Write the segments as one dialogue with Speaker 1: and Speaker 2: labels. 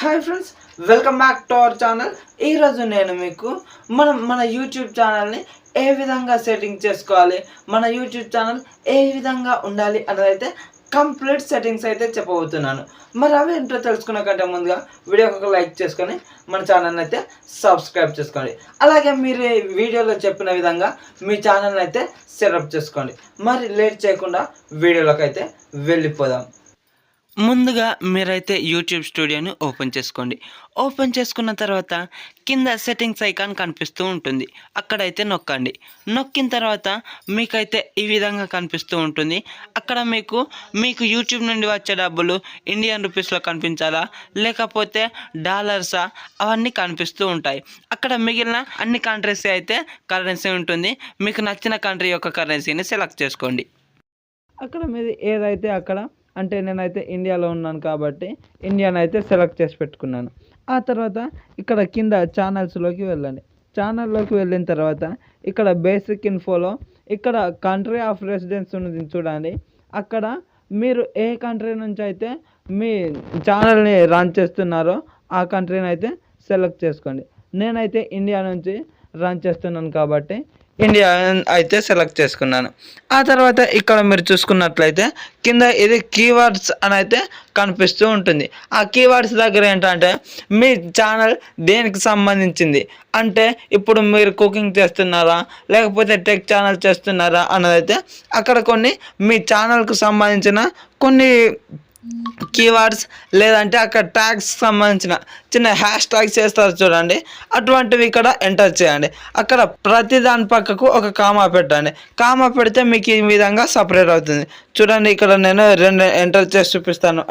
Speaker 1: Hi friends, welcome back to our channel. ఈరోజు నేను మీకు మన యూట్యూబ్ ఛానల్ని ఏ విధంగా సెట్టింగ్ చేసుకోవాలి, మన యూట్యూబ్ ఛానల్ ఏ విధంగా ఉండాలి అన్నదైతే కంప్లీట్ సెట్టింగ్స్ అయితే చెప్పబోతున్నాను. మరి అవి ఏంటో తెలుసుకునే కంటే ముందుగా వీడియోకి ఒక లైక్ చేసుకొని మన ఛానల్ని అయితే సబ్స్క్రైబ్ చేసుకోండి. అలాగే మీరు వీడియోలో చెప్పిన విధంగా మీ ఛానల్ని అయితే సెటప్ చేసుకోండి. మరి లేట్ చేయకుండా వీడియోలోకి అయితే వెళ్ళిపోదాం. ముందుగా మీరైతే యూట్యూబ్ స్టూడియోని ఓపెన్ చేసుకోండి. ఓపెన్ చేసుకున్న తర్వాత కింద సెట్టింగ్స్ ఐకాన్ కనిపిస్తూ ఉంటుంది, అక్కడైతే నొక్కండి. నొక్కిన తర్వాత మీకైతే ఈ విధంగా కనిపిస్తూ ఉంటుంది. అక్కడ మీకు యూట్యూబ్ నుండి వచ్చే డబ్బులు ఇండియన్ రూపీస్లో కనిపించాలా లేకపోతే డాలర్సా అవన్నీ కనిపిస్తూ ఉంటాయి. అక్కడ మిగిలిన అన్ని కంట్రీస్ అయితే కరెన్సీ ఉంటుంది. మీకు నచ్చిన కంట్రీ యొక్క కరెన్సీని సెలెక్ట్ చేసుకోండి. అక్కడ మీది ఏదైతే అక్కడ అంటే నేనైతే ఇండియాలో ఉన్నాను కాబట్టి ఇండియాని అయితే సెలెక్ట్ చేసి పెట్టుకున్నాను. ఆ తర్వాత ఇక్కడ కింద ఛానల్స్లోకి వెళ్ళండి. ఛానల్లోకి వెళ్ళిన తర్వాత ఇక్కడ బేసిక్ ఇన్ఫోలో ఇక్కడ కంట్రీ ఆఫ్ రెసిడెన్స్ ఉన్నది చూడండి. అక్కడ మీరు ఏ కంట్రీ నుంచి అయితే మీ ఛానల్ని రన్ చేస్తున్నారో ఆ కంట్రీని అయితే సెలెక్ట్ చేసుకోండి. నేనైతే ఇండియా నుంచి రన్ చేస్తున్నాను కాబట్టి ఇండియా అయితే సెలెక్ట్ చేసుకున్నాను. ఆ తర్వాత ఇక్కడ మీరు చూసుకున్నట్లయితే కింద ఇది కీవర్డ్స్ అని అయితే కనిపిస్తూ ఉంటుంది. ఆ కీవర్డ్స్ దగ్గర ఏంటంటే మీ ఛానల్ దేనికి సంబంధించింది, అంటే ఇప్పుడు మీరు కుకింగ్ చేస్తున్నారా లేకపోతే టెక్ ఛానల్ చేస్తున్నారా అన్నదైతే అక్కడ కొన్ని మీ ఛానల్కు సంబంధించిన కొన్ని కీవర్డ్స్ లేదంటే అక్కడ ట్యాగ్స్ సంబంధించిన చిన్న హ్యాష్ ట్యాగ్స్ చేస్తారు చూడండి, అటువంటివి ఇక్కడ ఎంటర్ చేయండి. అక్కడ ప్రతి దాని పక్కకు ఒక కామా పెట్టండి. కామా పెడితే మీకు ఈ విధంగా సపరేట్ అవుతుంది. చూడండి, ఇక్కడ నేను 2 ఎంటర్ చేసి చూపిస్తాను.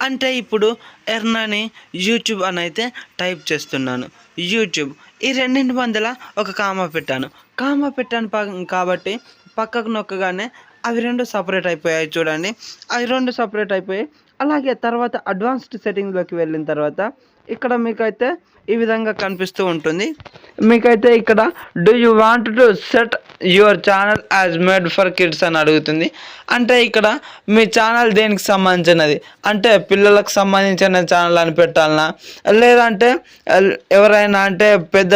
Speaker 1: అంటే ఇప్పుడు ఎర్న్ అని యూట్యూబ్ అని అయితే టైప్ చేస్తున్నాను. యూట్యూబ్ ఈ రెండింటి మధ్యలో ఒక కామా పెట్టాను. కాబట్టి పక్కకు నొక్కగానే అవి 2 సపరేట్ అయిపోయాయి చూడండి. అవి 2 సపరేట్ అయిపోయాయి. అలాగే తర్వాత అడ్వాన్స్డ్ సెట్టింగ్లోకి వెళ్ళిన తర్వాత ఇక్కడ మీకైతే ఈ విధంగా కనిపిస్తూ ఉంటుంది. మీకైతే ఇక్కడ do you want to set your channel as made for kids అని అడుగుతుంది. అంటే ఇక్కడ మీ ఛానల్ దేనికి సంబంధించినది, అంటే పిల్లలకు సంబంధించిన ఛానల్ అని పెట్టాలనా లేదంటే ఎవరైనా అంటే పెద్ద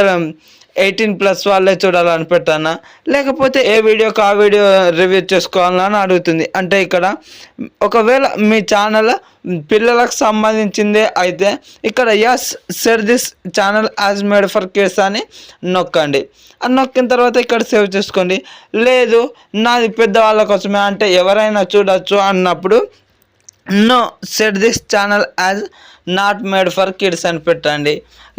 Speaker 1: 18+ వాళ్ళే చూడాలని పెట్టానా లేకపోతే ఏ వీడియోకి ఆ వీడియో రివ్యూ చేసుకోవాలని అడుగుతుంది. అంటే ఇక్కడ ఒకవేళ మీ ఛానల్ పిల్లలకు సంబంధించిందే అయితే ఇక్కడ yes set this channel as made for kids అని నొక్కండి. అది నొక్కిన తర్వాత ఇక్కడ సేవ్ చేసుకోండి. లేదు నాది పెద్దవాళ్ళ కోసమే అంటే ఎవరైనా చూడొచ్చు అన్నప్పుడు no set this channel as not made for kids అని పెట్టండి.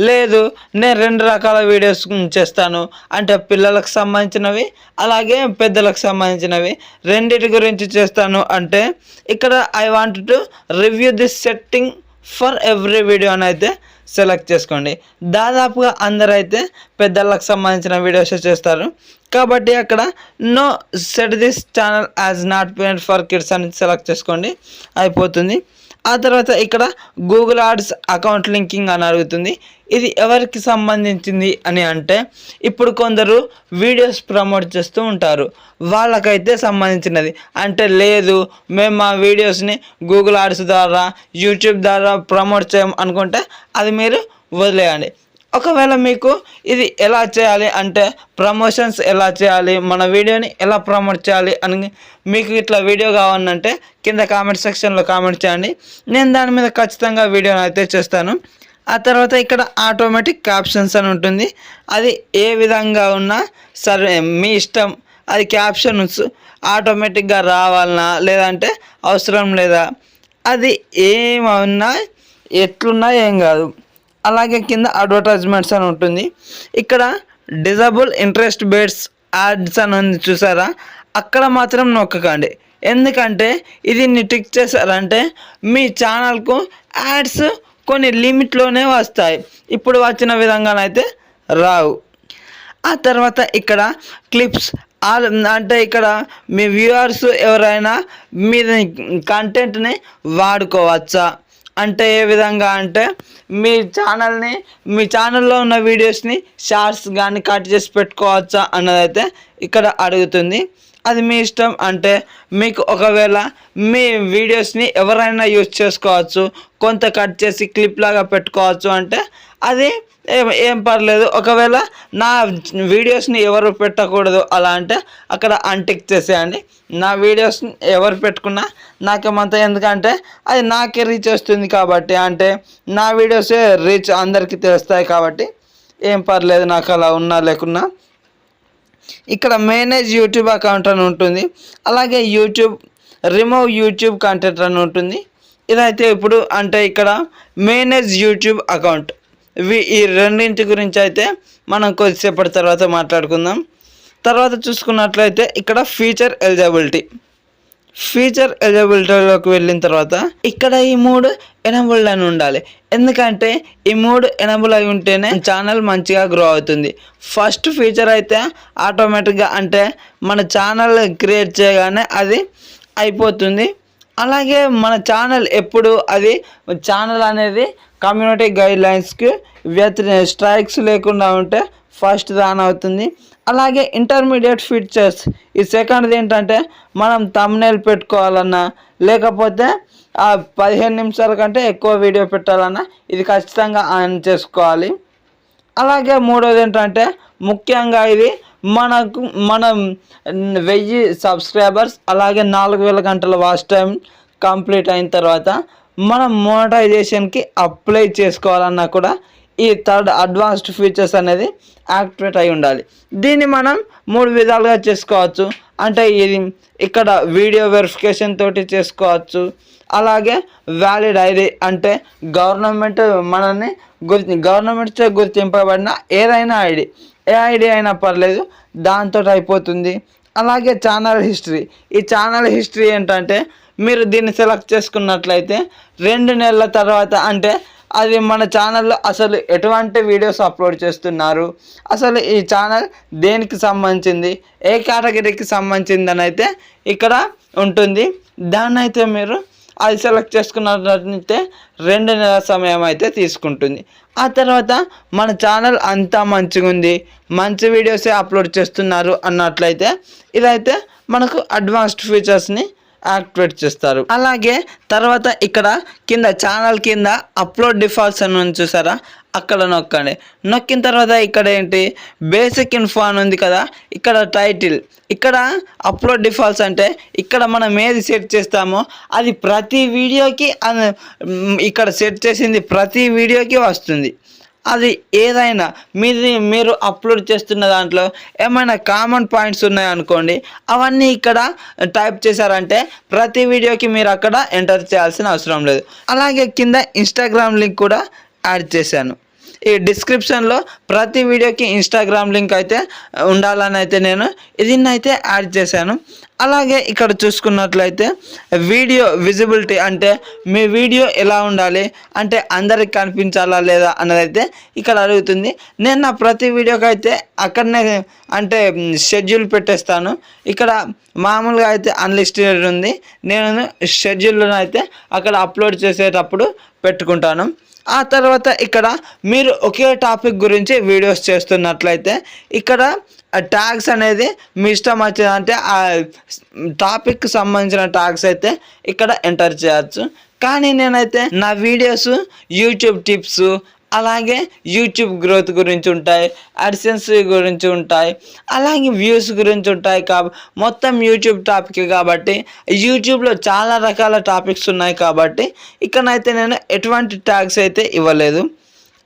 Speaker 1: లేదు నేను 2 రకాల వీడియోస్ చేస్తాను అంటే పిల్లలకు సంబంధించినవి అలాగే పెద్దలకు సంబంధించినవి రెండింటి గురించి చేస్తాను అంటే ఇక్కడ I want to review this setting for every video అని అయితే సెలెక్ట్ చేసుకోండి. దాదాపుగా అందరైతే పెద్దలకు సంబంధించిన వీడియోస్ చేస్తారు కాబట్టి అక్కడ no set this channel as not made for kids అని సెలెక్ట్ చేసుకోండి, అయిపోతుంది. ఆ తర్వాత ఇక్కడ గూగుల్ యాడ్స్ అకౌంట్ లింకింగ్ అని అడుగుతుంది. ఇది ఎవరికి సంబంధించింది అని అంటే ఇప్పుడు కొందరు వీడియోస్ ప్రమోట్ చేస్తూ ఉంటారు, వాళ్ళకైతే సంబంధించినది. అంటే లేదు మేము మా వీడియోస్ని గూగుల్ యాడ్స్ ద్వారా యూట్యూబ్ ద్వారా ప్రమోట్ చేయం అనుకుంటే అది మీరు వదిలేయండి. ఒకవేళ మీకు ఇది ఎలా చేయాలి అంటే ప్రమోషన్స్ ఎలా చేయాలి, మన వీడియోని ఎలా ప్రమోట్ చేయాలి అని మీకు ఇట్లా వీడియో కావాలంటే కింద కామెంట్ సెక్షన్లో కామెంట్ చేయండి. నేను దాని మీద ఖచ్చితంగా వీడియోని అయితే చేస్తాను. ఆ తర్వాత ఇక్కడ ఆటోమేటిక్ క్యాప్షన్స్ అని ఉంటుంది. అది ఏ విధంగా ఉన్నా సరే మీ ఇష్టం. అది క్యాప్షన్స్ ఆటోమేటిక్గా రావాలన్నా లేదంటే అవసరం లేదా, అది ఏమన్నా ఎట్లున్నా ఏం కాదు. అలాగే కింద అడ్వర్టైజ్మెంట్స్ అని ఉంటుంది. ఇక్కడ డిజబుల్ ఇంట్రెస్ట్ బేస్డ్ యాడ్స్ అని ఉంది చూసారా, అక్కడ మాత్రం నొక్కకండి. ఎందుకంటే ఇది టిక్ చేశారంటే మీ ఛానల్కు యాడ్స్ కొన్ని లిమిట్లోనే వస్తాయి, ఇప్పుడు వచ్చిన విధంగానైతే రావు. ఆ తర్వాత ఇక్కడ క్లిప్స్ అంటే ఇక్కడ మీ వ్యూవర్స్ ఎవరైనా మీ కంటెంట్ని వాడుకోవచ్చా అంటే ఏ విధంగా అంటే మీ ఛానల్లో ఉన్న వీడియోస్ని షార్ట్స్ కానీ కట్ చేసి పెట్టుకోవచ్చా అన్నదైతే ఇక్కడ అడుగుతుంది. అది మీ ఇష్టం. అంటే మీకు ఒకవేళ మీ వీడియోస్ని ఎవరైనా యూజ్ చేసుకోవచ్చు, కొంత కట్ చేసి క్లిప్ లాగా పెట్టుకోవచ్చు అంటే అది ఏం పర్లేదు. ఒకవేళ నా వీడియోస్ని ఎవరు పెట్టకూడదు అలా అంటే అక్కడ అన్టిక్ చేసేయండి. నా వీడియోస్ని ఎవరు పెట్టుకున్నా నాకేమంత, ఎందుకంటే అది నాకే రీచ్ వస్తుంది కాబట్టి, అంటే నా వీడియోసే రీచ్ అందరికీ తెలుస్తాయి కాబట్టి ఏం పర్లేదు నాకు అలా ఉన్నా లేకున్నా. ఇక్కడ మేనేజ్ యూట్యూబ్ అకౌంట్ అని ఉంటుంది, అలాగే రిమూవ్ యూట్యూబ్ కంటెంట్ అని ఉంటుంది. ఇదైతే ఇప్పుడు అంటే ఇక్కడ మేనేజ్ యూట్యూబ్ అకౌంట్ ఈ రెండింటి గురించి అయితే మనం కొద్దిసేపటి తర్వాత మాట్లాడుకుందాం. తర్వాత చూసుకున్నట్లయితే ఇక్కడ ఫీచర్ ఎలిజిబిలిటీలోకి వెళ్ళిన తర్వాత ఇక్కడ ఈ 3 ఎనబుల్డ్ అని ఉండాలి. ఎందుకంటే ఈ 3 ఎనబుల్ అయి ఉంటేనే ఛానల్ మంచిగా గ్రో అవుతుంది. ఫస్ట్ ఫీచర్ అయితే ఆటోమేటిక్గా అంటే మన ఛానల్ క్రియేట్ చేయగానే అది అయిపోతుంది. అలాగే మన ఛానల్ ఎప్పుడు అది ఛానల్ అనేది కమ్యూనిటీ గైడ్లైన్స్కి స్ట్రైక్స్ లేకుండా ఉంటే ఫస్ట్ ఆన్ అవుతుంది. అలాగే ఇంటర్మీడియట్ ఫీచర్స్, ఈ సెకండ్ది ఏంటంటే మనం థంబ్నెయిల్ పెట్టుకోవాలన్నా లేకపోతే 15 నిమిషాల కంటే ఎక్కువ వీడియో పెట్టాలన్నా ఇది ఖచ్చితంగా ఆన్ చేసుకోవాలి. అలాగే మూడోది ఏంటంటే ముఖ్యంగా ఇది మనం 1000 సబ్స్క్రైబర్స్ అలాగే 4000 గంటల వాచ్ టైం కంప్లీట్ అయిన తర్వాత మనం మోనటైజేషన్కి అప్లై చేసుకోవాలన్నా కూడా ఈ థర్డ్ అడ్వాన్స్డ్ ఫీచర్స్ అనేది యాక్టివేట్ అయి ఉండాలి. దీన్ని మనం 3 విధాలుగా చేసుకోవచ్చు. అంటే ఇది ఇక్కడ వీడియో వెరిఫికేషన్ తోటి చేసుకోవచ్చు, అలాగే వ్యాలిడ్ ఐడి అంటే గవర్నమెంట్తో గుర్తింపబడిన ఏదైనా ఐడి, ఏ ఐడి అయినా పర్లేదు, దాంతో అయిపోతుంది. అలాగే ఛానల్ హిస్టరీ, ఈ ఛానల్ హిస్టరీ ఏంటంటే మీరు దీన్ని సెలెక్ట్ చేసుకున్నట్లయితే 2 నెలల తర్వాత అంటే అది మన ఛానల్లో అసలు ఎటువంటి వీడియోస్ అప్లోడ్ చేస్తున్నారు, అసలు ఈ ఛానల్ దేనికి సంబంధించింది, ఏ కేటగిరీకి సంబంధించింది అని అయితే ఇక్కడ ఉంటుంది. దాన్ని అయితే మీరు అది సెలెక్ట్ చేసుకున్నట్లయితే 2 నెలల సమయం అయితే తీసుకుంటుంది. ఆ తర్వాత మన ఛానల్ అంతా మంచిగా ఉంది, మంచి వీడియోసే అప్లోడ్ చేస్తున్నారు అన్నట్లయితే ఇదైతే మనకు అడ్వాన్స్డ్ ఫీచర్స్ని యాక్టివేట్ చేస్తారు. అలాగే తర్వాత ఇక్కడ కింద ఛానల్ కింద అప్లోడ్ డిఫాల్ట్స్ అని చూసారా, అక్కడ నొక్కండి. నొక్కిన తర్వాత ఇక్కడ ఏంటి బేసిక్ ఇన్ఫో అని ఉంది కదా, ఇక్కడ టైటిల్, ఇక్కడ అప్లోడ్ డిఫాల్ట్స్ అంటే ఇక్కడ మనం ఏది సెట్ చేస్తామో అది ప్రతి వీడియోకి ఇక్కడ సెట్ చేసింది ప్రతి వీడియోకి వస్తుంది. అది ఏదైనా మీరు అప్లోడ్ చేస్తున్న దాంట్లో ఏమైనా కామన్ పాయింట్స్ ఉన్నాయనుకోండి, అవన్నీ ఇక్కడ టైప్ చేశారంటే ప్రతి వీడియోకి మీరు అక్కడ ఎంటర్ చేయాల్సిన అవసరం లేదు. అలాగే కింద ఇన్స్టాగ్రామ్ లింక్ కూడా యాడ్ చేశాను. ఈ డిస్క్రిప్షన్లో ప్రతి వీడియోకి ఇన్స్టాగ్రామ్ లింక్ అయితే ఉండాలని అయితే నేను దీన్ని అయితే యాడ్ చేశాను. అలాగే ఇక్కడ చూసుకున్నట్లయితే వీడియో విజిబిలిటీ అంటే మీ వీడియో ఎలా ఉండాలి అంటే అందరికి కనిపించాలా లేదా అన్నదైతే ఇక్కడ అడుగుతుంది. నేను నా ప్రతి వీడియోకి అయితే అక్కడనే అంటే షెడ్యూల్ పెట్టేస్తాను. ఇక్కడ మామూలుగా అయితే అన్లిస్టెడ్ ఉంది, నేను షెడ్యూల్ను అయితే అక్కడ అప్లోడ్ చేసేటప్పుడు పెట్టుకుంటాను. ఆ తర్వాత ఇక్కడ మీరు ఒకే టాపిక్ గురించి వీడియోస్ చేస్తున్నట్లయితే ఇక్కడ ట్యాగ్స్ అనేది మీ ఇష్టం వచ్చిందంటే ఆ టాపిక్కి సంబంధించిన ట్యాగ్స్ అయితే ఇక్కడ ఎంటర్ చేయొచ్చు. కానీ నేనైతే నా వీడియోస్ యూట్యూబ్ టిప్స్ అలాగే యూట్యూబ్ గ్రోత్ గురించి ఉంటాయి, అడ్సెన్స్ గురించి ఉంటాయి, అలాగే వ్యూస్ గురించి ఉంటాయి. మొత్తం యూట్యూబ్ టాపిక్ కాబట్టి యూట్యూబ్లో చాలా రకాల టాపిక్స్ ఉన్నాయి కాబట్టి ఇక్కడైతే నేను ఎటువంటి ట్యాగ్స్ అయితే ఇవ్వలేదు.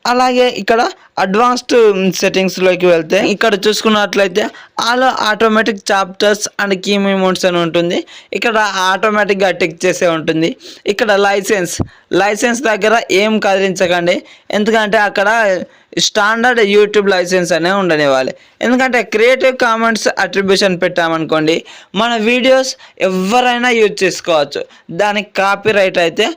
Speaker 1: అలాగే ఇక్కడ అడ్వాన్స్డ్ సెట్టింగ్స్లోకి వెళ్తే ఇక్కడ చూసుకున్నట్లయితే automatic chapters and key moments అని ఉంటుంది. ఇక్కడ ఆటోమేటిక్గా టిక్ చేసే ఉంటుంది. ఇక్కడ లైసెన్స్ దగ్గర ఏం కదిలించకండి, ఎందుకంటే అక్కడ స్టాండర్డ్ యూట్యూబ్ లైసెన్స్ అనే ఉండనివ్వాలి. ఎందుకంటే క్రియేటివ్ కామెంట్స్ అట్రిబ్యూషన్ పెట్టామనుకోండి మన వీడియోస్ ఎవరైనా యూజ్ చేసుకోవచ్చు, దానికి కాపీరైట్ అయితే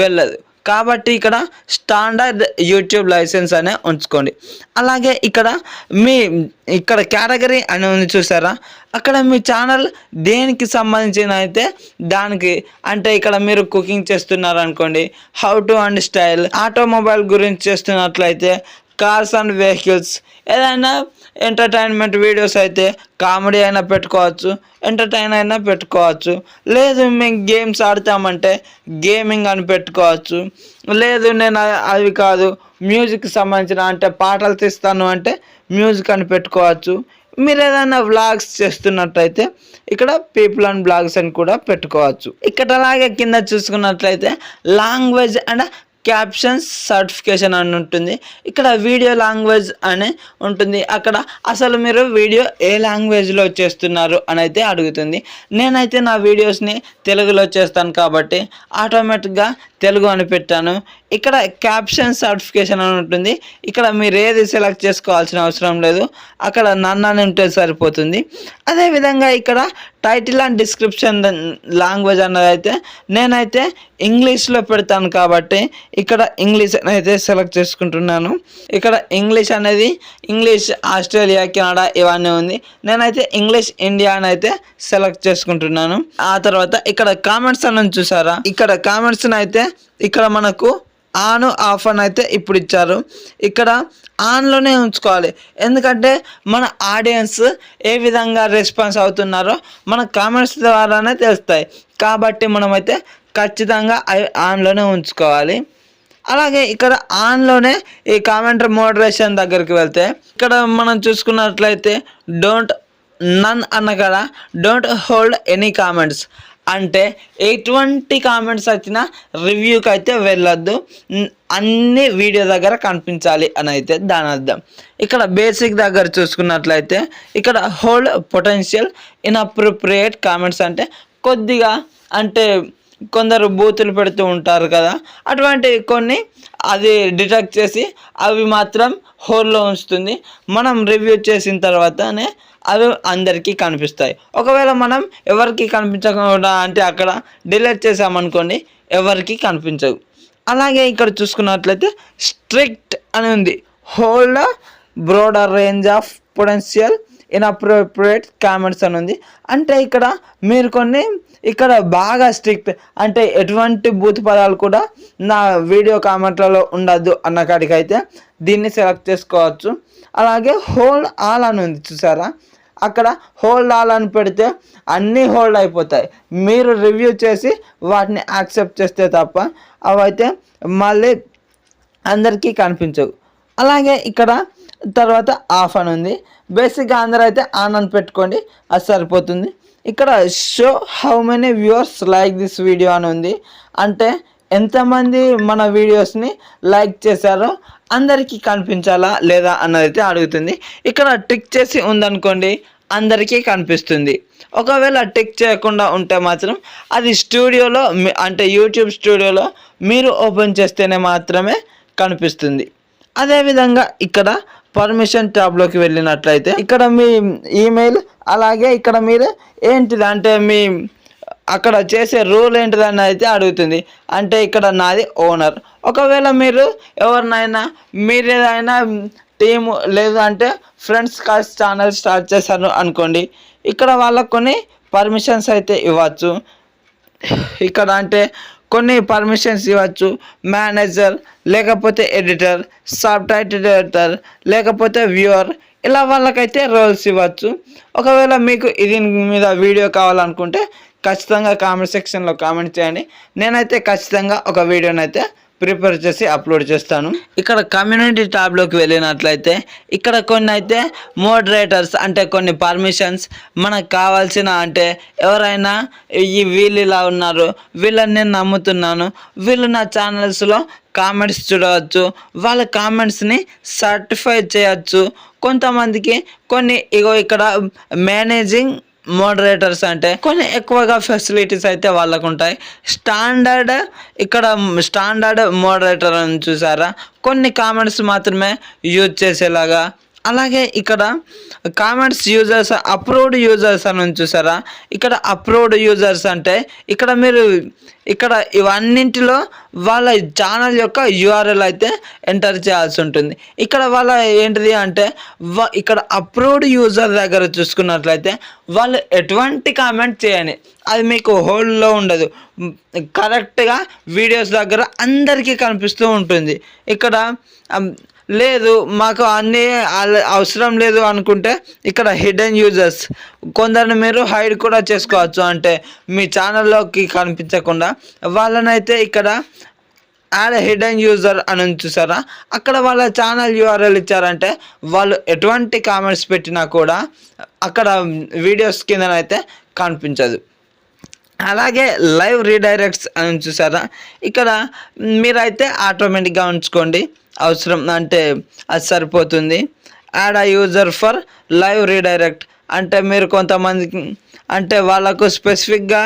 Speaker 1: వెళ్ళదు. కాబట్టి ఇక్కడ స్టాండర్డ్ యూట్యూబ్ లైసెన్స్ అనే ఉంచుకోండి. అలాగే ఇక్కడ కేటగిరీ అని ఉంది చూసారా, అక్కడ మీ ఛానల్ దేనికి సంబంధించిన అయితే దానికి, అంటే ఇక్కడ మీరు కుకింగ్ చేస్తున్నారు అనుకోండి how to and style, automobile గురించి చేస్తున్నట్లయితే కార్స్ అండ్ వెహికల్స్, ఏదైనా ఎంటర్టైన్మెంట్ వీడియోస్ అయితే కామెడీ అయినా పెట్టుకోవచ్చు, ఎంటర్టైన్ అయినా పెట్టుకోవచ్చు. లేదు మేము గేమ్స్ ఆడతామంటే గేమింగ్ అని పెట్టుకోవచ్చు. లేదు నేను అవి కాదు మ్యూజిక్ సంబంధించిన అంటే పాటలు తీస్తాను అంటే మ్యూజిక్ అని పెట్టుకోవచ్చు. మీరు ఏదైనా వ్లాగ్స్ చేస్తున్నట్లయితే ఇక్కడ పీపుల్ అండ్ బ్లాగ్స్ అని కూడా పెట్టుకోవచ్చు. ఇక్కడ అలాగే కింద చూసుకున్నట్లయితే లాంగ్వేజ్ అండ్ క్యాప్షన్స్ సర్టిఫికేషన్ అని ఉంటుంది. ఇక్కడ వీడియో లాంగ్వేజ్ అని ఉంటుంది. అక్కడ అసలు మీరు వీడియో ఏ లాంగ్వేజ్లో చేస్తున్నారు అని అయితే అడుగుతుంది. నేనైతే నా వీడియోస్ని తెలుగులో చేస్తాను కాబట్టి ఆటోమేటిక్గా తెలుగు అని పెట్టాను. ఇక్కడ క్యాప్షన్ సర్టిఫికేషన్ అని ఉంటుంది. ఇక్కడ మీరు ఏది సెలెక్ట్ చేసుకోవాల్సిన అవసరం లేదు, అక్కడ నన్ను అని ఉంటే సరిపోతుంది. అదేవిధంగా ఇక్కడ టైటిల్ అండ్ డిస్క్రిప్షన్ లాంగ్వేజ్ అన్నది అయితే నేనైతే ఇంగ్లీష్లో పెడతాను కాబట్టి ఇక్కడ ఇంగ్లీష్ అయితే సెలెక్ట్ చేసుకుంటున్నాను. ఇక్కడ ఇంగ్లీష్ అనేది ఇంగ్లీష్ ఆస్ట్రేలియా, కెనడా ఇవన్నీ ఉంది. నేనైతే ఇంగ్లీష్ ఇండియా అని అయితే సెలెక్ట్ చేసుకుంటున్నాను. ఆ తర్వాత ఇక్కడ కామెంట్స్ అని చూసారా, ఇక్కడ కామెంట్స్ అయితే ఇక్కడ మనకు ఆన్ ఆఫ్ అని అయితే ఇప్పుడు ఇచ్చారు. ఇక్కడ ఆన్లోనే ఉంచుకోవాలి, ఎందుకంటే మన ఆడియన్స్ ఏ విధంగా రెస్పాన్స్ అవుతున్నారో మన కామెంట్స్ ద్వారానే తెలుస్తాయి. కాబట్టి మనమైతే ఖచ్చితంగా అవి ఆన్లోనే ఉంచుకోవాలి. అలాగే ఇక్కడ ఆన్లోనే ఈ కామెంట్ మోడరేషన్ దగ్గరికి వెళ్తే ఇక్కడ మనం చూసుకున్నట్లయితే నన్ అన్న కదా డోంట్ హోల్డ్ ఎనీ కామెంట్స్ అంటే ఎటువంటి కామెంట్స్ వచ్చినా రివ్యూకి అయితే వెళ్ళొద్దు, అన్ని వీడియో దగ్గర కనిపించాలి అని అయితే దాని అర్థం. ఇక్కడ బేసిక్ దగ్గర చూసుకున్నట్లయితే ఇక్కడ హోల్డ్ పొటెన్షియల్ ఇన్అప్రోప్రియేట్ కామెంట్స్ అంటే కొద్దిగా అంటే కొందరు బూతులు పెడుతూ ఉంటారు కదా, అటువంటి కొన్ని అది డిటెక్ట్ చేసి అవి మాత్రం హోల్లో ఉంచుతుంది. మనం రివ్యూ చేసిన తర్వాతనే అవి అందరికీ కనిపిస్తాయి. ఒకవేళ మనం ఎవరికి కనిపించకుండా అంటే అక్కడ డిలీట్ చేసామనుకోండి ఎవరికి కనిపించవు. అలాగే ఇక్కడ చూసుకున్నట్లయితే స్ట్రిక్ట్ అని ఉంది, hold border range of potential inappropriate comments అని ఉంది. అంటే ఇక్కడ మీరు కొన్ని ఇక్కడ బాగా స్ట్రిక్ట్ అంటే ఎటువంటి బూత్ పదాలు కూడా నా వీడియో కామెంట్లలో ఉండద్దు అన్న కాడికి అయితే దీన్ని సెలెక్ట్ చేసుకోవచ్చు. అలాగే హోల్డ్ ఆల్ అని ఉంది చూసారా, అక్కడ హోల్డ్ ఆల్ అని పెడితే అన్నీ హోల్డ్ అయిపోతాయి. మీరు రివ్యూ చేసి వాటిని యాక్సెప్ట్ చేస్తే తప్ప అవైతే మళ్ళీ అందరికీ కనిపించవు. అలాగే ఇక్కడ తర్వాత ఆఫ్ అని ఉంది. బేసిక్గా అందరూ అయితే ఆన్ అని పెట్టుకోండి, అది సరిపోతుంది. ఇక్కడ show how many viewers like this video అని ఉంది. అంటే ఎంతమంది మన వీడియోస్ని లైక్ చేశారో అందరికీ కనిపించాలా లేదా అన్నది అయితే అడుగుతుంది. ఇక్కడ టిక్ చేసి ఉందనుకోండి అందరికీ కనిపిస్తుంది. ఒకవేళ టిక్ చేయకుండా ఉంటే మాత్రం అది స్టూడియోలో అంటే యూట్యూబ్ స్టూడియోలో మీరు ఓపెన్ చేస్తేనే మాత్రమే కనిపిస్తుంది. అదేవిధంగా ఇక్కడ పర్మిషన్ ట్యాబ్లోకి వెళ్ళినట్లయితే ఇక్కడ మీ ఈమెయిల్ అలాగే ఇక్కడ మీరు ఏంటిది అంటే మీ అక్కడ చేసే రూల్ ఏంటిదని అయితే అడుగుతుంది. అంటే ఇక్కడ నాది ఓనర్. ఒకవేళ మీరు ఎవరినైనా మీరేదైనా టీము లేదు అంటే ఫ్రెండ్స్ కలిసి ఛానల్ స్టార్ట్ చేశారు అనుకోండి, ఇక్కడ వాళ్ళకు కొన్ని పర్మిషన్స్ అయితే ఇవ్వచ్చు. ఇక్కడ అంటే కొన్ని పర్మిషన్స్ ఇవ్వచ్చు, మేనేజర్ లేకపోతే ఎడిటర్, సబ్ టైటిల్ ఎడిటర్ లేకపోతే వ్యూవర్, ఇలా వాళ్ళకైతే రోల్స్ ఇవ్వచ్చు. ఒకవేళ మీకు ఇది మీద వీడియో కావాలనుకుంటే ఖచ్చితంగా కామెంట్ సెక్షన్లో కామెంట్ చేయండి. నేనైతే ఖచ్చితంగా ఒక వీడియోని అయితే ప్రిపేర్ చేసి అప్లోడ్ చేస్తాను. ఇక్కడ కమ్యూనిటీ ట్యాబ్లోకి వెళ్ళినట్లయితే ఇక్కడ కొన్ని అయితే మోడరేటర్స్ అంటే కొన్ని పర్మిషన్స్ మనకు కావాల్సిన అంటే ఎవరైనా వీళ్ళు ఇలా ఉన్నారు, వీళ్ళని నేను నమ్ముతున్నాను, వీళ్ళు నా ఛానల్స్లో కామెంట్స్ చూడవచ్చు, వాళ్ళ కామెంట్స్ని సర్టిఫై చేయవచ్చు. కొంతమందికి కొన్ని ఇక్కడ మేనేజింగ్ మోడరేటర్స్ అంటే కొన్ని ఎక్కువగా ఫెసిలిటీస్ అయితే వాళ్ళకు ఉంటాయి. ఇక్కడ స్టాండర్డ్ మోడరేటర్ అని చూసారా, కొన్ని కామెంట్స్ మాత్రమే యూజ్ చేసేలాగా. అలాగే ఇక్కడ కామెంట్స్ యూజర్స్ అప్రూవ్డ్ యూజర్స్ అని చూసారా, ఇక్కడ అప్రూవ్డ్ యూజర్స్ అంటే ఇక్కడ మీరు ఇక్కడ ఇవన్నింటిలో వాళ్ళ ఛానల్ యొక్క యూఆర్ఎల్ అయితే ఎంటర్ చేయాల్సి ఉంటుంది. ఇక్కడ వాళ్ళ ఏంటిది అంటే ఇక్కడ అప్రూవ్డ్ యూజర్ దగ్గర చూసుకున్నట్లయితే వాళ్ళు ఎటువంటి కామెంట్ చేయని అది మీకు హోల్డ్లో ఉండదు, కరెక్ట్గా వీడియోస్ దగ్గర అందరికీ కనిపిస్తూ ఉంటుంది. ఇక్కడ లేదు మాకు అన్నీ అవసరం లేదు అనుకుంటే ఇక్కడ హిడెన్ యూజర్స్ కొందరిని మీరు హైడ్ కూడా చేసుకోవచ్చు. అంటే మీ ఛానల్లోకి కనిపించకుండా వాళ్ళనైతే ఇక్కడ యాడ్ హిడెన్ యూజర్ అని చూసారా, అక్కడ వాళ్ళ ఛానల్ యూఆర్ఎల్ ఇచ్చారంటే వాళ్ళు ఎటువంటి కామెంట్స్ పెట్టినా కూడా అక్కడ వీడియోస్ కిందనైతే కనిపించదు. అలాగే లైవ్ రీడైరెక్ట్స్ అని చూసారా, ఇక్కడ మీరైతే ఆటోమేటిక్గా ఉంచుకోండి, అవసరం అంటే అది సరిపోతుంది. Add a user for live redirect అంటే మీరు కొంతమందికి అంటే వాళ్ళకు స్పెసిఫిక్గా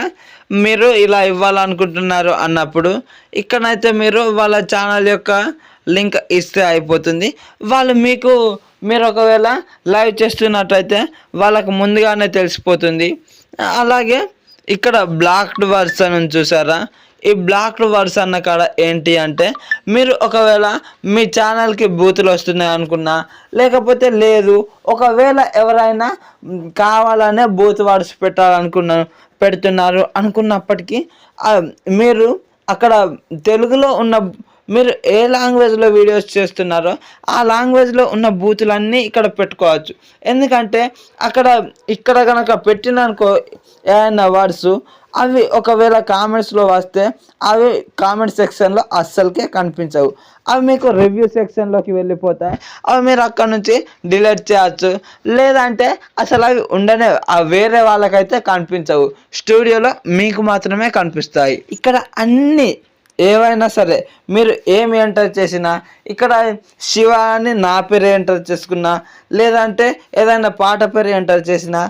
Speaker 1: మీరు ఇలా ఇవ్వాలనుకుంటున్నారు అన్నప్పుడు ఇక్కడైతే మీరు వాళ్ళ ఛానల్ యొక్క లింక్ ఇస్తే అయిపోతుంది. వాళ్ళు మీరు ఒకవేళ లైవ్ చేస్తున్నట్టయితే వాళ్ళకు ముందుగానే తెలిసిపోతుంది. అలాగే ఇక్కడ బ్లాక్డ్ వర్డ్స్ అని చూసారా, ఈ బ్లాక్డ్ వర్డ్స్ అన్న కాడ ఏంటి అంటే మీరు ఒకవేళ మీ ఛానల్కి బూతులు వస్తున్నాయి అనుకున్నా, లేకపోతే లేదు ఒకవేళ ఎవరైనా కావాలనే బూత్ వర్డ్స్ పెడుతున్నారు అనుకున్నప్పటికీ మీరు అక్కడ తెలుగులో ఉన్న మీరు ఏ లాంగ్వేజ్లో వీడియోస్ చేస్తున్నారో ఆ లాంగ్వేజ్లో ఉన్న బూతులన్నీ ఇక్కడ పెట్టుకోవచ్చు. ఎందుకంటే ఇక్కడ కనుక పెట్టిననుకో ఏమైనా వర్డ్స్ అవి ఒకవేళ కామెంట్స్లో వస్తే అవి కామెంట్ సెక్షన్లో అస్సలకే కనిపించవు, అవి మీకు రివ్యూ సెక్షన్లోకి వెళ్ళిపోతాయి. అవి మీరు అక్కడ నుంచి డిలీట్ చేయవచ్చు, లేదంటే అసలు అవి వేరే వాళ్ళకైతే కనిపించవు, స్టూడియోలో మీకు మాత్రమే కనిపిస్తాయి. ఇక్కడ అన్నీ ఏవైనా సరే మీరు ఏమి ఎంటర్ చేసినా, ఇక్కడ శివ అని నా పేరు ఎంటర్ చేసుకున్నా, లేదంటే ఏదైనా పాట పేరు ఎంటర్ చేసినా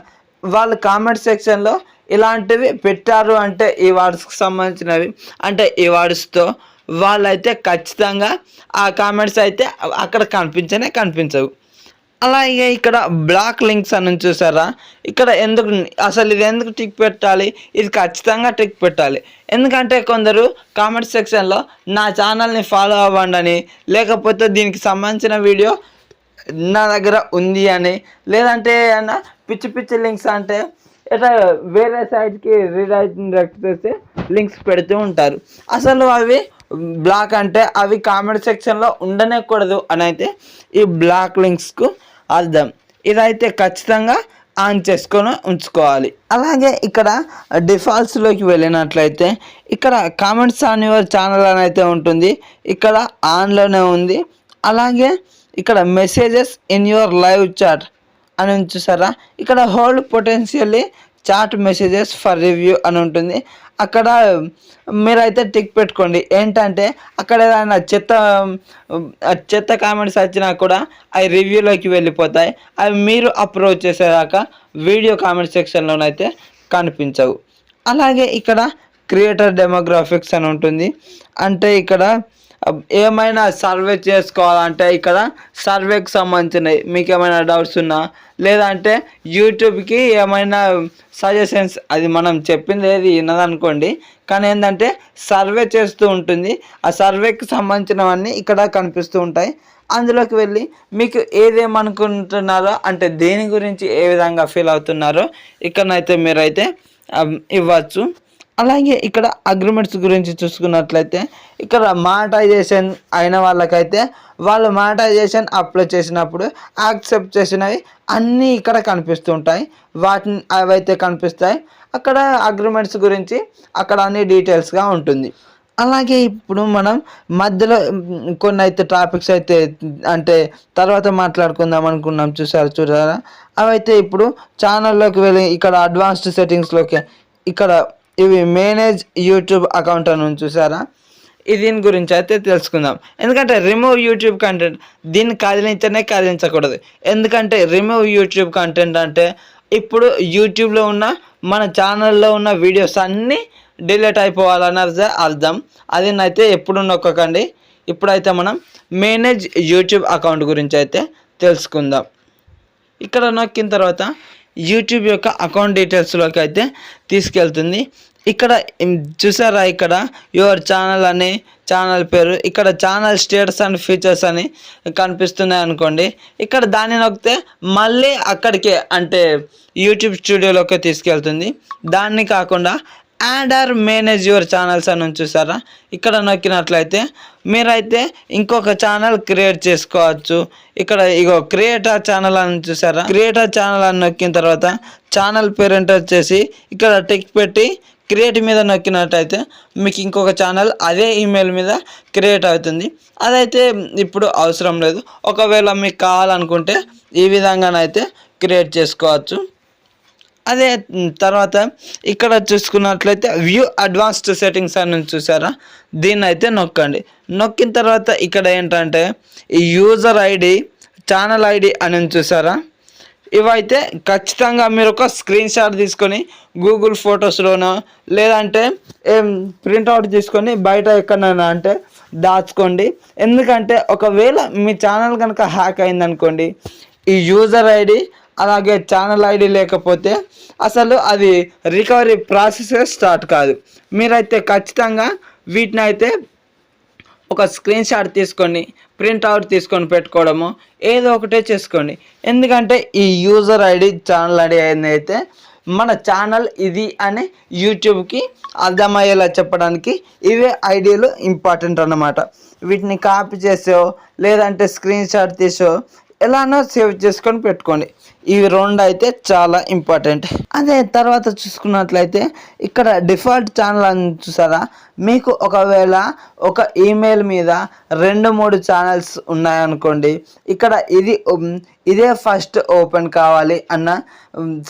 Speaker 1: వాళ్ళు కామెంట్ సెక్షన్లో ఇలాంటివి పెట్టారు అంటే ఈ వర్డ్స్కి సంబంధించినవి అంటే ఈ వర్డ్స్తో వాళ్ళైతే ఖచ్చితంగా ఆ కామెంట్స్ అయితే అక్కడ కనిపించవు. అలాగే ఇక్కడ బ్లాక్ లింక్స్ అని చూసారా, ఇక్కడ ఇది ఎందుకు టిక్ పెట్టాలి, ఇది ఖచ్చితంగా టిక్ పెట్టాలి. ఎందుకంటే కొందరు కామెంట్ సెక్షన్లో నా ఛానల్ని ఫాలో అవ్వండి అని, లేకపోతే దీనికి సంబంధించిన వీడియో నా దగ్గర ఉంది అని, లేదంటే అన్న పిచ్చి లింక్స్ అంటే ఇట్లా వేరే సైట్కి రీడైరెక్ట్ చేసి లింక్స్ పెడుతూ ఉంటారు. అసలు అవి బ్లాక్ అంటే అవి కామెంట్ సెక్షన్లో ఉండనేకూడదు అని అయితే ఈ బ్లాక్ లింక్స్కు అర్థం. ఇదైతే ఖచ్చితంగా ఆన్ చేసుకొని ఉంచుకోవాలి. అలాగే ఇక్కడ డిఫాల్ట్స్లోకి వెళ్ళినట్లయితే ఇక్కడ కామెంట్స్ ఆన్ యువర్ ఛానల్ అని అయితే ఉంటుంది, ఇక్కడ ఆన్లోనే ఉంది. అలాగే ఇక్కడ messages in your live chat అని చూసారా, ఇక్కడ hold potentially chat messages for review అని ఉంటుంది. అక్కడ మీరైతే టిక్ పెట్టుకోండి. ఏంటంటే అక్కడ ఏదైనా చెత్త కామెంట్స్ వచ్చినా కూడా అవి రివ్యూలోకి వెళ్ళిపోతాయి, అవి మీరు అప్రోచ్ చేసేదాకా వీడియో కామెంట్ సెక్షన్లోనైతే కనిపించవు. అలాగే ఇక్కడ క్రియేటర్ డెమోగ్రాఫిక్స్ అని ఉంటుంది, అంటే ఇక్కడ ఏమైనా సర్వే చేసుకోవాలంటే ఇక్కడ సర్వేకి సంబంధించినవి మీకు ఏమైనా డౌట్స్ ఉన్నా, లేదంటే యూట్యూబ్కి ఏమైనా సజెషన్స్, అది మనం చెప్పింది ఏది వినదనుకోండి, కానీ ఏంటంటే సర్వే చేస్తూ ఉంటుంది, ఆ సర్వేకి సంబంధించినవన్నీ ఇక్కడ కనిపిస్తూ ఉంటాయి. అందులోకి వెళ్ళి మీకు ఏదేమనుకుంటున్నారో అంటే దేని గురించి ఏ విధంగా ఫీల్ అవుతున్నారో ఇక్కడనైతే మీరైతే ఇవ్వచ్చు. అలాగే ఇక్కడ అగ్రిమెంట్స్ గురించి చూసుకున్నట్లయితే ఇక్కడ మానిటైజేషన్ అయిన వాళ్ళకైతే వాళ్ళు మానిటైజేషన్ అప్లై చేసినప్పుడు యాక్సెప్ట్ చేసినవి అన్నీ ఇక్కడ కనిపిస్తుంటాయి, అవైతే కనిపిస్తాయి. అక్కడ అగ్రిమెంట్స్ గురించి అక్కడ అన్ని డీటెయిల్స్గా ఉంటుంది. అలాగే ఇప్పుడు మనం మధ్యలో కొన్ని అయితే టాపిక్స్ అయితే అంటే తర్వాత మాట్లాడుకుందాం అనుకున్నాం, చూసారా అవైతే ఇప్పుడు ఛానల్లోకి వెళ్ళి ఇక్కడ అడ్వాన్స్డ్ సెట్టింగ్స్లోకి ఇక్కడ ఇవి మేనేజ్ యూట్యూబ్ అకౌంట్ అని చూసారా, దీని గురించి అయితే తెలుసుకుందాం. ఎందుకంటే రిమూవ్ యూట్యూబ్ కంటెంట్, దీన్ని కదిలించకూడదు. ఎందుకంటే రిమూవ్ యూట్యూబ్ కంటెంట్ అంటే ఇప్పుడు యూట్యూబ్లో ఉన్న మన ఛానల్లో ఉన్న వీడియోస్ అన్నీ డిలీట్ అయిపోవాలన్నది అర్థం. అది అయితే ఎప్పుడు నొక్కకండి. ఇప్పుడైతే మనం మేనేజ్ యూట్యూబ్ అకౌంట్ గురించి అయితే తెలుసుకుందాం. ఇక్కడ నొక్కిన తర్వాత యూట్యూబ్ యొక్క అకౌంట్ డీటెయిల్స్లోకి అయితే తీసుకెళ్తుంది. ఇక్కడ చూసారా, ఇక్కడ యువర్ ఛానల్ అని ఛానల్ పేరు, ఇక్కడ ఛానల్ స్టేటస్ అండ్ ఫీచర్స్ అని కనిపిస్తున్నాయి అనుకోండి. ఇక్కడ దాన్ని నొక్కితే మళ్ళీ అక్కడికే అంటే యూట్యూబ్ స్టూడియోలోకి తీసుకెళ్తుంది. దాన్ని కాకుండా add or manage your channels అని చూసారా, ఇక్కడ నొక్కినట్లయితే మీరైతే ఇంకొక ఛానల్ క్రియేట్ చేసుకోవచ్చు. ఇక్కడ ఇగో క్రియేటర్ ఛానల్ అని చూసారా, క్రియేటర్ ఛానల్ అని నొక్కిన తర్వాత ఛానల్ పేరు ఎంటర్ చేసి ఇక్కడ టిక్ పెట్టి క్రియేట్ మీద నొక్కినట్టయితే మీకు ఇంకొక ఛానల్ అదే ఈమెయిల్ మీద క్రియేట్ అవుతుంది. అదైతే ఇప్పుడు అవసరం లేదు. ఒకవేళ మీకు కావాలనుకుంటే ఈ విధంగానైతే క్రియేట్ చేసుకోవచ్చు. అదే తర్వాత ఇక్కడ చూసుకున్నట్లయితే వ్యూ అడ్వాన్స్డ్ సెట్టింగ్స్ అని చూసారా, దీన్ని అయితే నొక్కండి. నొక్కిన తర్వాత ఇక్కడ ఏంటంటే ఈ యూజర్ ఐడి, ఛానల్ ఐడి అని చూసారా, ఇవైతే ఖచ్చితంగా మీరు ఒక స్క్రీన్ షాట్ తీసుకొని గూగుల్ ఫొటోస్లోనో లేదంటే ప్రింట్అవుట్ తీసుకొని బయట ఎక్కడైనా అంటే దాచుకోండి. ఎందుకంటే ఒకవేళ మీ ఛానల్ కనుక హ్యాక్ అయిందనుకోండి, ఈ యూజర్ ఐడి అలాగే ఛానల్ ఐడి లేకపోతే అసలు అది రికవరీ ప్రాసెస్ స్టార్ట్ కాదు. మీరైతే ఖచ్చితంగా వీటిని అయితే ఒక స్క్రీన్ షాట్ తీసుకొని ప్రింట్అవుట్ తీసుకొని పెట్టుకోవడము ఏదో ఒకటే చేసుకోండి. ఎందుకంటే ఈ యూజర్ ఐడి, ఛానల్ ఐడి అయితే మన ఛానల్ ఇది అని యూట్యూబ్కి అర్థమయ్యేలా చెప్పడానికి ఇవే ఐడియాలు ఇంపార్టెంట్ అన్నమాట. వీటిని కాపీ చేసో లేదంటే స్క్రీన్ షాట్ తీసో ఎలానో సేవ్ చేసుకొని పెట్టుకోండి. ఇవి రెండు అయితే చాలా ఇంపార్టెంట్. అదే తర్వాత చూసుకున్నట్లయితే ఇక్కడ డిఫాల్ట్ ఛానల్ అని చూసారా, మీకు ఒకవేళ ఒక ఈమెయిల్ మీద 2-3 ఛానల్స్ ఉన్నాయనుకోండి, ఇక్కడ ఇదే ఫస్ట్ ఓపెన్ కావాలి అన్న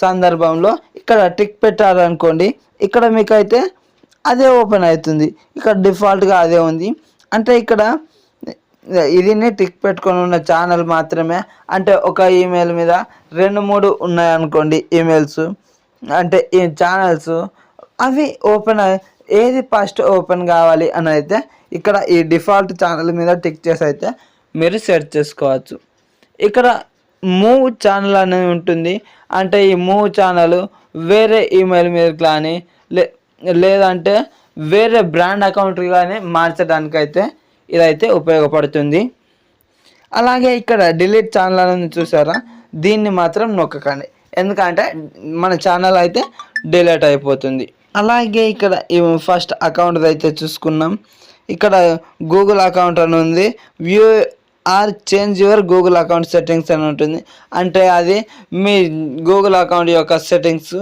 Speaker 1: సందర్భంలో ఇక్కడ టిక్ పెట్టారనుకోండి, ఇక్కడ మీకైతే అదే ఓపెన్ అవుతుంది. ఇక్కడ డిఫాల్ట్గా అదే ఉంది. అంటే ఇక్కడ ఇదిని టిక్ పెట్టుకొని ఉన్న ఛానల్ మాత్రమే, అంటే ఒక ఈమెయిల్ మీద 2-3 ఉన్నాయనుకోండి ఈమెయిల్స్ అంటే ఈ ఛానల్స్, అవి ఓపెన్ ఏది ఫస్ట్ ఓపెన్ కావాలి అని అయితే ఇక్కడ ఈ డిఫాల్ట్ ఛానల్ మీద టిక్ చేసి అయితే మీరు సెర్చ్ చేసుకోవచ్చు. ఇక్కడ మూవ్ ఛానల్ అనేది ఉంటుంది. అంటే ఈ మూవ్ ఛానల్ వేరే ఈమెయిల్ మీద కానీ లేదంటే వేరే బ్రాండ్ అకౌంట్ కానీ మార్చడానికైతే ఇదైతే ఉపయోగపడుతుంది. అలాగే ఇక్కడ డిలీట్ ఛానల్ అనేది చూసారా, దీన్ని మాత్రం నొక్కకండి, ఎందుకంటే మన ఛానల్ అయితే డిలీట్ అయిపోతుంది. అలాగే ఇక్కడ ఫస్ట్ అకౌంట్ అయితే చూసుకున్నాం. ఇక్కడ గూగుల్ అకౌంట్ అని ఉంది. View or change your Google account settings అని ఉంటుంది. అంటే అది మీ గూగుల్ అకౌంట్ యొక్క సెట్టింగ్స్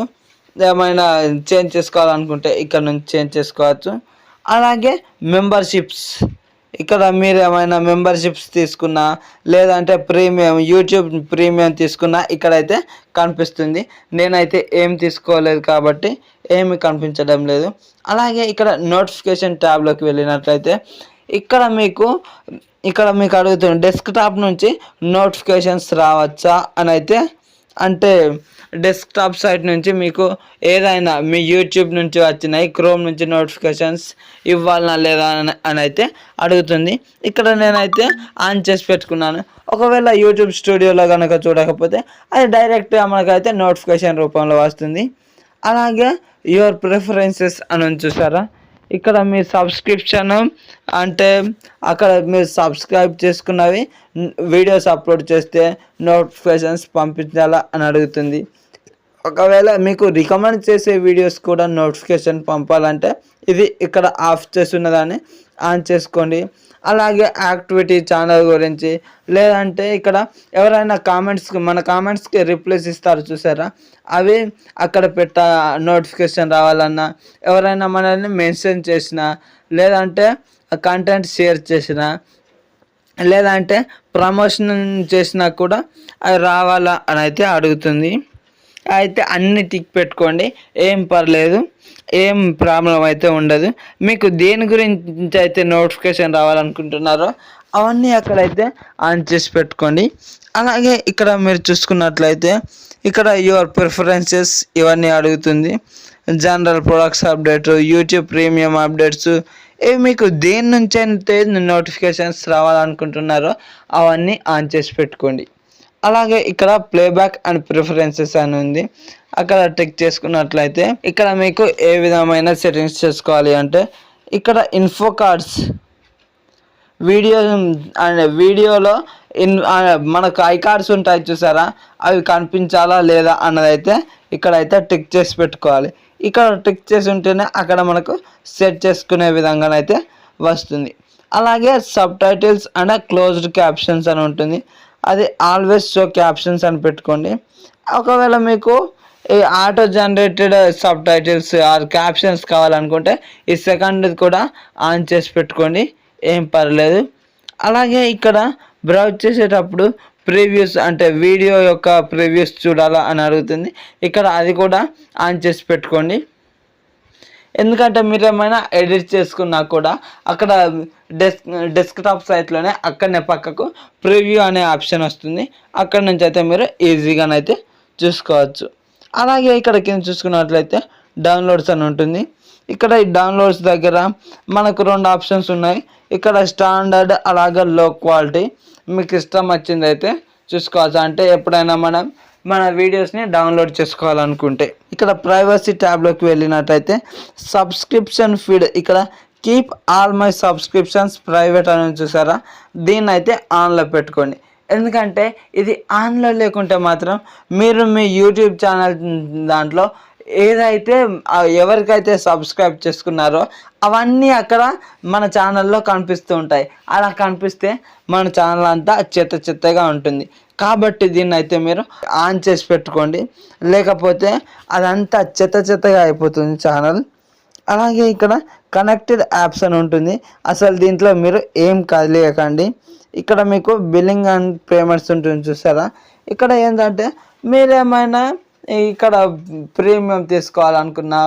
Speaker 1: ఏమైనా చేంజ్ చేసుకోవాలనుకుంటే ఇక్కడ నుంచి చేంజ్ చేసుకోవచ్చు. అలాగే మెంబర్షిప్స్, ఇక్కడ మీరు ఏమైనా మెంబర్షిప్స్ తీసుకున్నా లేదంటే ప్రీమియం యూట్యూబ్ ప్రీమియం తీసుకున్నా ఇక్కడైతే కనిపిస్తుంది. నేనైతే ఏం తీసుకోలేదు కాబట్టి ఏమి కనిపించడం లేదు. అలాగే ఇక్కడ నోటిఫికేషన్ ట్యాబ్లోకి వెళ్ళినట్లయితే ఇక్కడ మీకు అడుగుతుంది డెస్క్టాప్ నుంచి నోటిఫికేషన్స్ రావచ్చా అని అయితే, అంటే డెస్క్టాప్ సైట్ నుంచి మీకు ఏదైనా మీ యూట్యూబ్ నుంచి వచ్చినాయి క్రోమ్ నుంచి నోటిఫికేషన్స్ ఇవ్వాలనా లేదా అని అయితే అడుగుతుంది. ఇక్కడ నేనైతే ఆన్ చేసి పెట్టుకున్నాను. ఒకవేళ యూట్యూబ్ స్టూడియోలో కనుక చూడకపోతే అది డైరెక్ట్గా మనకైతే నోటిఫికేషన్ రూపంలో వస్తుంది. అలాగే యువర్ ప్రిఫరెన్సెస్ అని చూసారా, ఇక్కడ మీ సబ్స్క్రిప్షన్ అంటే అక్కడ మీరు సబ్స్క్రైబ్ చేసుకున్నవి వీడియోస్ అప్లోడ్ చేస్తే నోటిఫికేషన్స్ పంపించాలా అని అడుగుతుంది. ఒకవేళ మీకు రికమెండ్ చేసే వీడియోస్ కూడా నోటిఫికేషన్ పంపాలంటే ఇది ఇక్కడ ఆఫ్ చేసి ఉన్నదాన్ని ఆన్ చేసుకోండి. అలాగే యాక్టివిటీ ఛానల్ గురించి లేదంటే ఇక్కడ ఎవరైనా మన కామెంట్స్కి రిప్లైస్ ఇస్తారు చూసారా, అవి అక్కడ నోటిఫికేషన్ రావాలన్నా, ఎవరైనా మనల్ని మెన్షన్ చేసినా లేదంటే కంటెంట్ షేర్ చేసినా లేదంటే ప్రమోషన్ చేసినా కూడా అవి రావాలా అని అయితే అడుగుతుంది. అయితే అన్ని టిక్ పెట్టుకోండి, ఏం పర్లేదు, ఏం ప్రాబ్లం అయితే ఉండదు. మీకు దేని గురించి అయితే నోటిఫికేషన్ రావాలనుకుంటున్నారో అవన్నీ అక్కడైతే ఆన్ చేసి పెట్టుకోండి. అలాగే ఇక్కడ మీరు చూసుకున్నట్లయితే ఇక్కడ యువర్ ప్రిఫరెన్సెస్ ఇవన్నీ అడుగుతుంది. General products update, YouTube premium updates, ఇవి మీకు దేని నుంచి అయితే నోటిఫికేషన్స్ రావాలనుకుంటున్నారో అవన్నీ ఆన్ చేసి పెట్టుకోండి. అలాగే ఇక్కడ ప్లేబ్యాక్ అండ్ ప్రిఫరెన్సెస్ అని ఉంది, అక్కడ టిక్ చేసుకున్నట్లయితే ఇక్కడ మీకు ఏ విధమైన సెట్టింగ్స్ చేసుకోవాలి అంటే ఇక్కడ ఇన్ఫో కార్డ్స్ వీడియోలో మనకు ఐ కార్డ్స్ ఉంటాయి చూసారా, అవి కనిపించాలా లేదా అన్నదైతే ఇక్కడైతే టిక్ చేసి పెట్టుకోవాలి. ఇక్కడ టిక్ చేసి ఉంటేనే అక్కడ మనకు సెట్ చేసుకునే విధంగానైతే వస్తుంది. అలాగే sub titles and closed captions అని ఉంటుంది. అది ఆల్వేస్ షో క్యాప్షన్స్ అని పెట్టుకోండి. ఒకవేళ మీకు ఈ auto generated subtitles or captions కావాలనుకుంటే ఈ సెకండ్ కూడా ఆన్ చేసి పెట్టుకోండి, ఏం పర్లేదు. అలాగే ఇక్కడ బ్రౌజ్ చేసేటప్పుడు ప్రీవ్యూస్ అంటే వీడియో యొక్క ప్రీవ్యూస్ చూడాలా అని అడుగుతుంది. ఇక్కడ అది కూడా ఆన్ చేసి పెట్టుకోండి. ఎందుకంటే మీరు ఏమైనా ఎడిట్ చేసుకున్నా కూడా అక్కడ డెస్క్టాప్ సైట్లోనే అక్కడనే పక్కకు ప్రివ్యూ అనే ఆప్షన్ వస్తుంది. అక్కడ నుంచి అయితే మీరు ఈజీగానైతే చూసుకోవచ్చు. అలాగే ఇక్కడ కింద చూసుకున్నట్లయితే డౌన్లోడ్స్ అని ఉంటుంది. ఇక్కడ ఈ డౌన్లోడ్స్ దగ్గర మనకు 2 ఆప్షన్స్ ఉన్నాయి. ఇక్కడ స్టాండర్డ్ అలాగే లో క్వాలిటీ, మీకు ఇష్టం వచ్చింది అయితే చూసుకోవచ్చు. అంటే ఎప్పుడైనా మన వీడియోస్ని డౌన్లోడ్ చేసుకోవాలనుకుంటే ఇక్కడ ప్రైవసీ ట్యాబ్లోకి వెళ్ళినట్టయితే సబ్స్క్రిప్షన్ ఫీడ్, ఇక్కడ keep all my subscriptions private అని చూసారా, దీన్ని అయితే ఆన్లో పెట్టుకోండి. ఎందుకంటే ఇది ఆన్లో లేకుంటే మాత్రం మీరు మీ యూట్యూబ్ ఛానల్ దాంట్లో ఏదైతే ఎవరికైతే సబ్స్క్రైబ్ చేసుకున్నారో అవన్నీ అక్కడ మన ఛానల్లో కనిపిస్తూ ఉంటాయి. అలా కనిపిస్తే మన ఛానల్ అంతా చెత్తగా ఉంటుంది. కాబట్టి దీన్ని అయితే మీరు ఆన్ చేసి పెట్టుకోండి, లేకపోతే అదంతా చెత్తగా అయిపోతుంది ఛానల్. అలాగే ఇక్కడ కనెక్టెడ్ యాప్స్ అని ఉంటుంది. అసలు దీంట్లో మీరు ఏం కదిలేయకండి. ఇక్కడ మీకు బిల్లింగ్ అండ్ పేమెంట్స్ ఉంటుంది చూసారా. ఇక్కడ ఏంటంటే మీరేమైనా ఇక్కడ ప్రీమియం తీసుకోవాలనుకున్నా,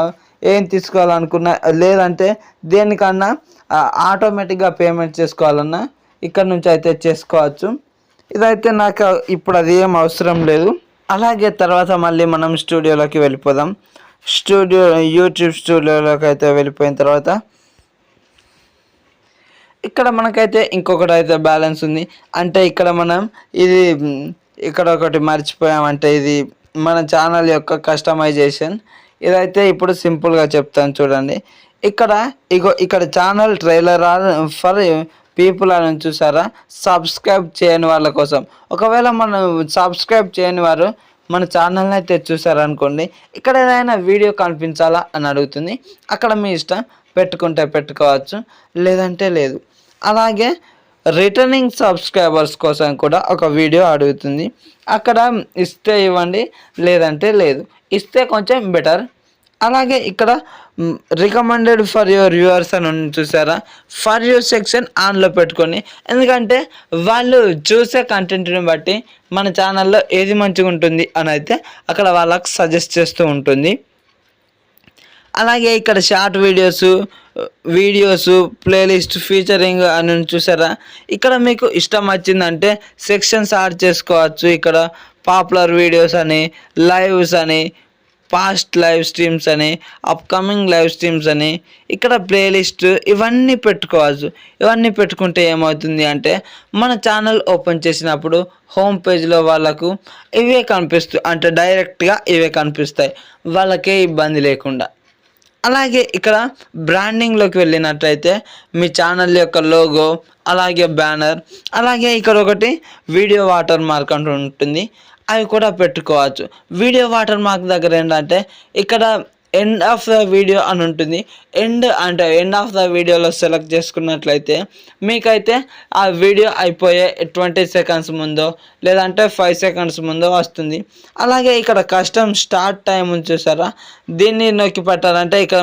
Speaker 1: ఏం తీసుకోవాలనుకున్నా, లేదంటే దేనికన్నా ఆటోమేటిక్గా పేమెంట్ చేసుకోవాలన్నా ఇక్కడ నుంచి అయితే చేసుకోవచ్చు. ఇదైతే నాకు ఇప్పుడు అది ఏం అవసరం లేదు. అలాగే తర్వాత మళ్ళీ మనం స్టూడియోలోకి వెళ్ళిపోదాం. యూట్యూబ్ స్టూడియోలోకి అయితే వెళ్ళిపోయిన తర్వాత ఇక్కడ మనకైతే ఇంకొకటి అయితే బ్యాలెన్స్ ఉంది. అంటే ఇక్కడ మనం ఇక్కడ ఒకటి మర్చిపోయామంటే ఇది మన ఛానల్ యొక్క కస్టమైజేషన్. ఇదైతే ఇప్పుడు సింపుల్గా చెప్తాను చూడండి. ఇక్కడ ఛానల్ ట్రైలర్ ఫర్ పీపుల్ అని చూసారా, సబ్స్క్రైబ్ చేయని వాళ్ళ కోసం. ఒకవేళ మనం సబ్స్క్రైబ్ చేయని వారు మన ఛానల్ని అయితే చూసారనుకోండి, ఇక్కడ ఏదైనా వీడియో కనిపించాలా అని అడుగుతుంది. అక్కడ మీ ఇష్టం, పెట్టుకుంటే పెట్టుకోవచ్చు, లేదంటే లేదు. అలాగే రిటర్నింగ్ సబ్స్క్రైబర్స్ కోసం కూడా ఒక వీడియో అడుగుతుంది. అక్కడ ఇస్తే ఇవ్వండి, లేదంటే లేదు. ఇస్తే కొంచెం బెటర్. అలాగే ఇక్కడ రికమెండెడ్ ఫర్ యువర్ వ్యూవర్స్ అని చూసారా, ఫర్ యూ సెక్షన్ ఆన్లో పెట్టుకొని, ఎందుకంటే వాళ్ళు చూసే కంటెంట్ని బట్టి మన ఛానల్లో ఏది మంచిగా ఉంటుంది అని అయితే అక్కడ వాళ్ళకు సజెస్ట్ చేస్తూ ఉంటుంది. అలాగే ఇక్కడ షార్ట్ వీడియోస్ ప్లేలిస్ట్ ఫీచరింగ్ అని చూసారా, ఇక్కడ మీకు ఇష్టం వచ్చిందంటే సెక్షన్స్ యాడ్ చేసుకోవచ్చు. ఇక్కడ పాపులర్ వీడియోస్ అని, లైవ్స్ అని, పాస్ట్ లైవ్ స్ట్రీమ్స్ అని, అప్కమింగ్ లైవ్ స్ట్రీమ్స్ అని, ఇక్కడ ప్లేలిస్ట్ ఇవన్నీ పెట్టుకోవచ్చు. ఇవన్నీ పెట్టుకుంటే ఏమవుతుంది అంటే మన ఛానల్ ఓపెన్ చేసినప్పుడు హోమ్ పేజ్లో వాళ్ళకు ఇవే కనిపిస్తాయి, అంటే డైరెక్ట్గా ఇవే కనిపిస్తాయి, వాళ్ళకే ఇబ్బంది లేకుండా. అలాగే ఇక్కడ బ్రాండింగ్లోకి వెళ్ళినట్టయితే మీ ఛానల్ యొక్క లోగో, అలాగే బ్యానర్, అలాగే ఇక్కడ ఒకటి వీడియో వాటర్ మార్క్ అంటూ ఉంటుంది, అవి కూడా పెట్టుకోవచ్చు. వీడియో వాటర్ మార్క్ దగ్గర ఏంటంటే ఇక్కడ ఎండ్ ఆఫ్ ద వీడియో అని ఉంటుంది. ఎండ్ ఆఫ్ ద వీడియోలో సెలెక్ట్ చేసుకున్నట్లయితే మీకైతే ఆ వీడియో అయిపోయే 20 సెకండ్స్ ముందో లేదంటే 5 సెకండ్స్ ముందో వస్తుంది. అలాగే ఇక్కడ కస్టమ్ స్టార్ట్ టైం చూసారా, దీన్ని నొక్కి పెట్టాలంటే ఇక్కడ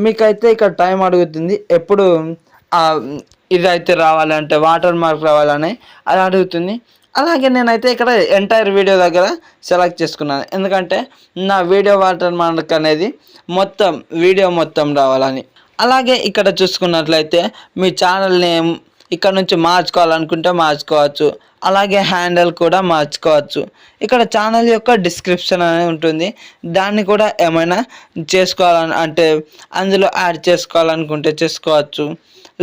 Speaker 1: మీకైతే ఇక్కడ టైం అడుగుతుంది, ఎప్పుడు ఇదైతే రావాలంటే వాటర్ మార్క్ రావాలని అది అడుగుతుంది. అలాగే నేనైతే ఇక్కడ ఎంటైర్ వీడియో దగ్గర సెలెక్ట్ చేసుకున్నాను, ఎందుకంటే నా వీడియో వాటర్ మార్క్ అనేది వీడియో మొత్తం రావాలని. అలాగే ఇక్కడ చూసుకున్నట్లయితే మీ ఛానల్ నేమ్ ఇక్కడ నుంచి మార్చుకోవాలనుకుంటే మార్చుకోవచ్చు. అలాగే హ్యాండిల్ కూడా మార్చుకోవచ్చు. ఇక్కడ ఛానల్ యొక్క డిస్క్రిప్షన్ అనేది ఉంటుంది, దాన్ని కూడా ఏమైనా చేసుకోవాలని అంటే అందులో యాడ్ చేసుకోవాలనుకుంటే చేసుకోవచ్చు.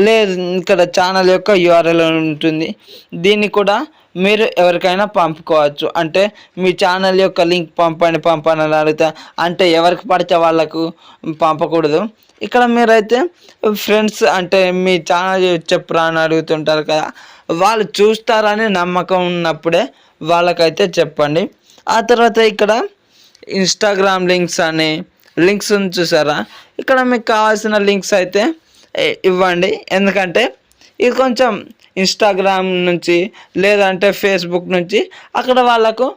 Speaker 1: లేదు ఇక్కడ ఛానల్ యొక్క యూఆర్ఎల్ ఉంటుంది, దీన్ని కూడా మీరు ఎవరికైనా పంపుకోవచ్చు. అంటే మీ ఛానల్ యొక్క లింక్ పంపని అడుగుతా, అంటే ఎవరికి పడితే వాళ్ళకు పంపకూడదు. ఇక్కడ మీరైతే ఫ్రెండ్స్ అంటే మీ ఛానల్ చెప్పురా అని అడుగుతుంటారు కదా, వాళ్ళు చూస్తారని నమ్మకం ఉన్నప్పుడే వాళ్ళకైతే చెప్పండి. ఆ తర్వాత ఇక్కడ ఇన్స్టాగ్రామ్ లింక్స్ అని లింక్స్ చూసారా, ఇక్కడ మీకు కావాల్సిన లింక్స్ అయితే ఇవ్వండి. ఎందుకంటే ఇది కొంచెం ఇన్స్టాగ్రామ్ నుంచి లేదంటే ఫేస్బుక్ నుంచి అక్కడ వాళ్ళకు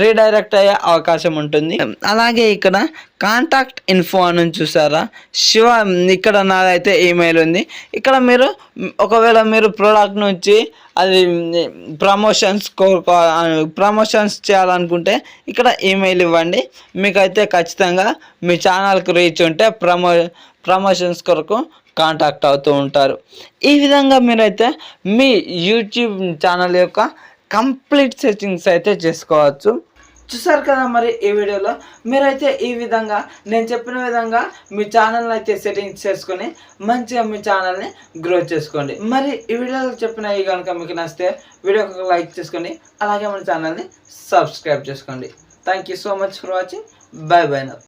Speaker 1: రీడైరెక్ట్ అయ్యే అవకాశం ఉంటుంది. అలాగే ఇక్కడ కాంటాక్ట్ ఇన్ఫో అని చూసారా, ఇక్కడ నాదైతే ఈమెయిల్ ఉంది. ఇక్కడ మీరు ఒకవేళ మీరు ప్రోడక్ట్ నుంచి అది ప్రమోషన్స్ చేయాలనుకుంటే ఇక్కడ ఈమెయిల్ ఇవ్వండి. మీకైతే ఖచ్చితంగా మీ ఛానల్కి రీచ్ ఉంటే ప్రమోషన్స్ కొరకు కాంటాక్ట్ అవుతూ ఉంటారు. ఈ విధంగా మీరైతే మీ యూట్యూబ్ ఛానల్ యొక్క కంప్లీట్ సెట్టింగ్స్ అయితే చేసుకోవచ్చు. చూసారు కదా, మరి ఈ వీడియోలో మీరైతే ఈ విధంగా నేను చెప్పిన విధంగా మీ ఛానల్ని అయితే సెట్టింగ్స్ చేసుకొని మంచిగా మీ ఛానల్ని గ్రో చేసుకోండి. మరి ఈ వీడియోలో చెప్పినవి కనుక మీకు నచ్చితే వీడియోకి లైక్ చేసుకోండి, అలాగే మన ఛానల్ని సబ్స్క్రైబ్ చేసుకోండి. Thank you so much for watching. By by.